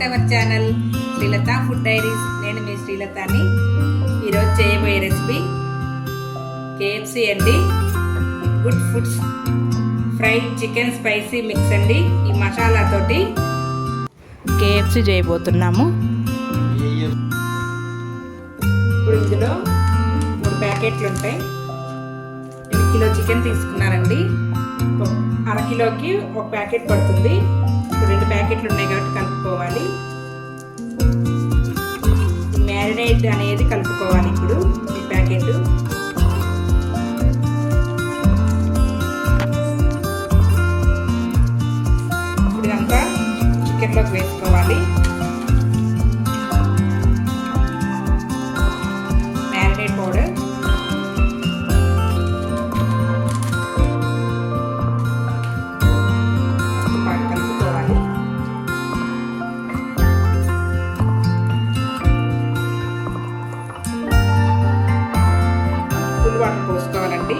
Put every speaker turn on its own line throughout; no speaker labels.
To our channel Srilatha food diaries. నేను మీ శ్రీలతని. ఈరోజు చేయబోయే రెసిపీ KFC అండి. Good foods fried chicken spicy mix అండి. ఈ మసాలాతోటి KFC చేయబోతున్నాము. ఇప్పుడు ఇందులో 3 ప్యాకెట్లు ఉంటాయి. 1 కిలో చికెన్ తీసుకున్నారండి. అరకిలోకి 1 ప్యాకెట్ పడుతుంది. ఇప్పుడు 2 ప్యాకెట్లు ఉన్నాయి కాబట్టి కలుపుకోవాలి. మ్యారినేట్ అనేది కలుపుకోవాలి. ఇప్పుడు ఈ ప్యాకెట్ ఇప్పుడు అంతా చికెన్లోకి వేసుకోవాలి. మ్యారినేట్ పౌడర్, వాటర్ పోసుకోవాలండి.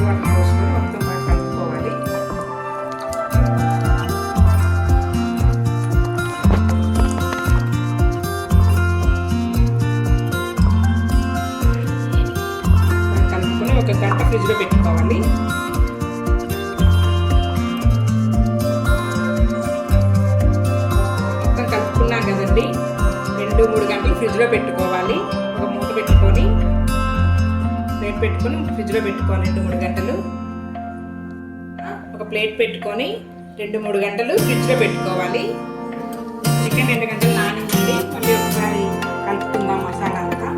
వాటర్ పోసుకొని మొత్తం బాగా కలుపుకోవాలి. కలుపుకొని 1 గంట ఫ్రిడ్జ్లో పెట్టుకోవాలి. మొత్తం కలుపుకున్నాం కదండి. 2-3 గంటలు ఫ్రిడ్జ్లో పెట్టుకోవాలి. ఒక మూత పెట్టుకొని ప్లేట్ పెట్టుకొని ఫ్రిడ్జ్లో పెట్టుకోవాలి. 2-3 గంటలు ఒక ప్లేట్ పెట్టుకొని 2-3 గంటలు ఫ్రిడ్జ్లో పెట్టుకోవాలి. చికెన్ 2 గంటలు నానింది. మళ్ళీ ఒకసారి కలుపుకుందాం మసాలా అంతా.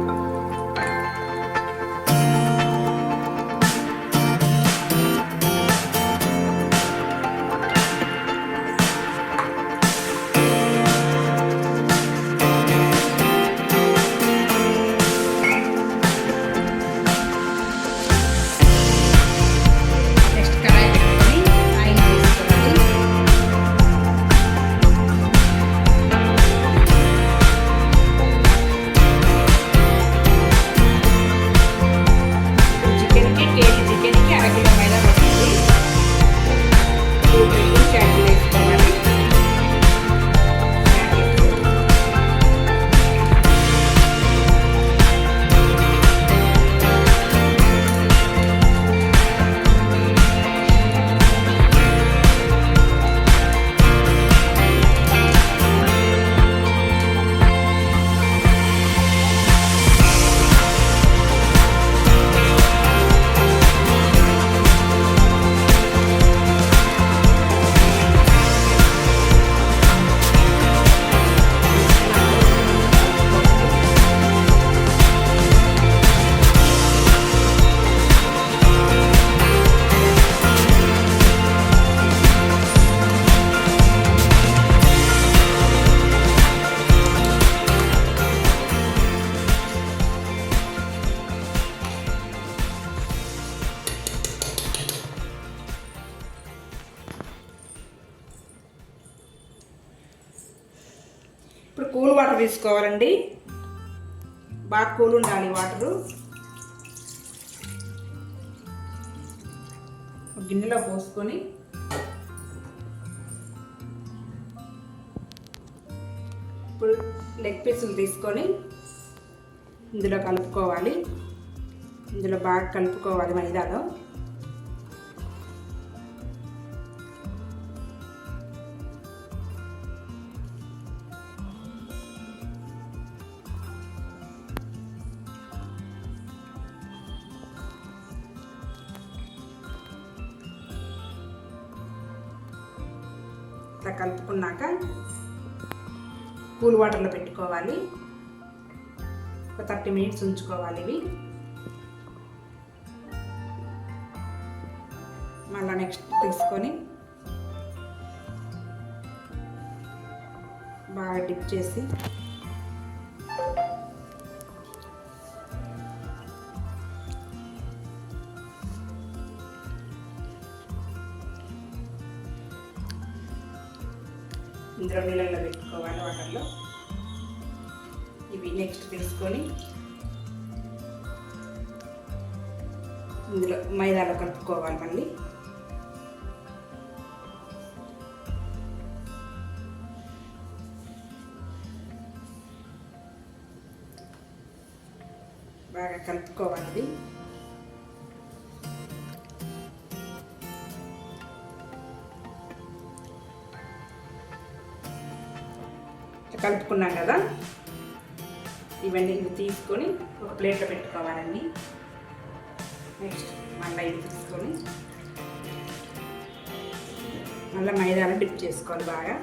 ఇప్పుడు కూల్ వాటర్ తీసుకోవాలండి. బాగా కూల్ ఉండాలి వాటరు. ఒక గిన్నెలో పోసుకొని ఇప్పుడు లెగ్ పీసులు తీసుకొని ఇందులో కలుపుకోవాలి. ఇందులో బాగా కలుపుకోవాలి మైదాలో. ఇట్లా కలుపుకున్నాక కూల్ వాటర్లో పెట్టుకోవాలి. ఒక 30 మినిట్స్ ఉంచుకోవాలి. ఇవి మళ్ళీ నెక్స్ట్ తీసుకొని బాగా డిప్ చేసి ఇందులో నీళ్ళల్లో పెట్టుకోవాలి. వాటర్లో ఇవి నెక్స్ట్ తీసుకొని ఇందులో మైదాలో కలుపుకోవాలి. మళ్ళీ బాగా కలుపుకోవాలి. కలుపుకున్నాం కదా, ఇవన్నీ తీసుకొని ఒక ప్లేట్లో పెట్టుకోవాలండి. నెక్స్ట్ మళ్ళీ ఇది తీసుకొని మళ్ళీ మైదాలో డిప్ చేసుకోవాలి బాగా.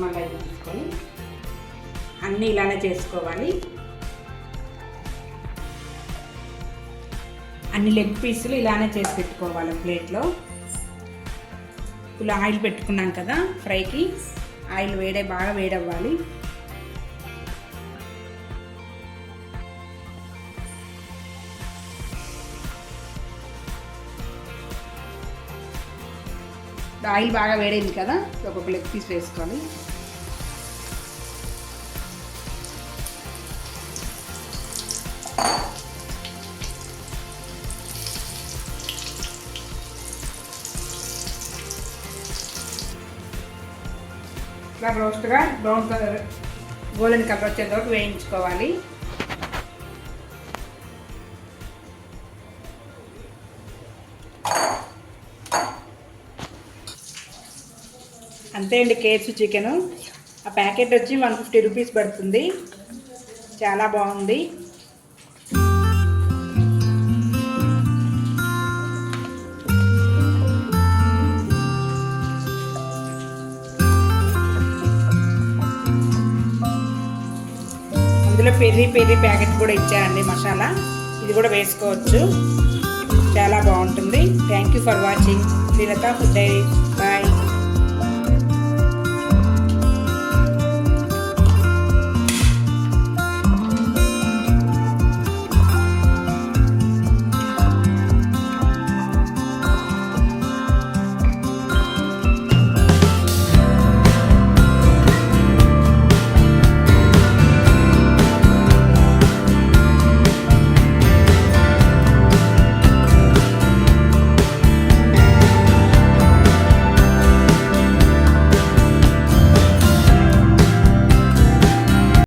మళ్ళీ ఇది తీసుకొని అన్నీ ఇలానే చేసుకోవాలి. అన్ని లెగ్ పీసులు ఇలానే చేసి పెట్టుకోవాలి ప్లేట్లో. ఇలా ఆయిల్ పెట్టుకున్నాం కదా ఫ్రైకి, ఆయిల్ బాగా వేడవ్వాలి. ఆయిల్ బాగా వేడైంది కదా, ఒక్కొక్క లెగ్ పీస్ వేసుకోవాలి. ఇట్లా రోస్ట్గా బ్రౌన్ కలర్ గోల్డెన్ కలర్ వచ్చేంత వరకు వేయించుకోవాలి. అంతే అండి కేఎఫ్సీ చికెను. ఆ ప్యాకెట్ వచ్చి 150 రూపీస్ పడుతుంది. చాలా బాగుంది. అందులో పెరి ప్యాకెట్ కూడా ఇచ్చారండి మసాలా, ఇది కూడా వేసుకోవచ్చు. చాలా బాగుంటుంది. Thank you for watching Srilatha food diary. Bye.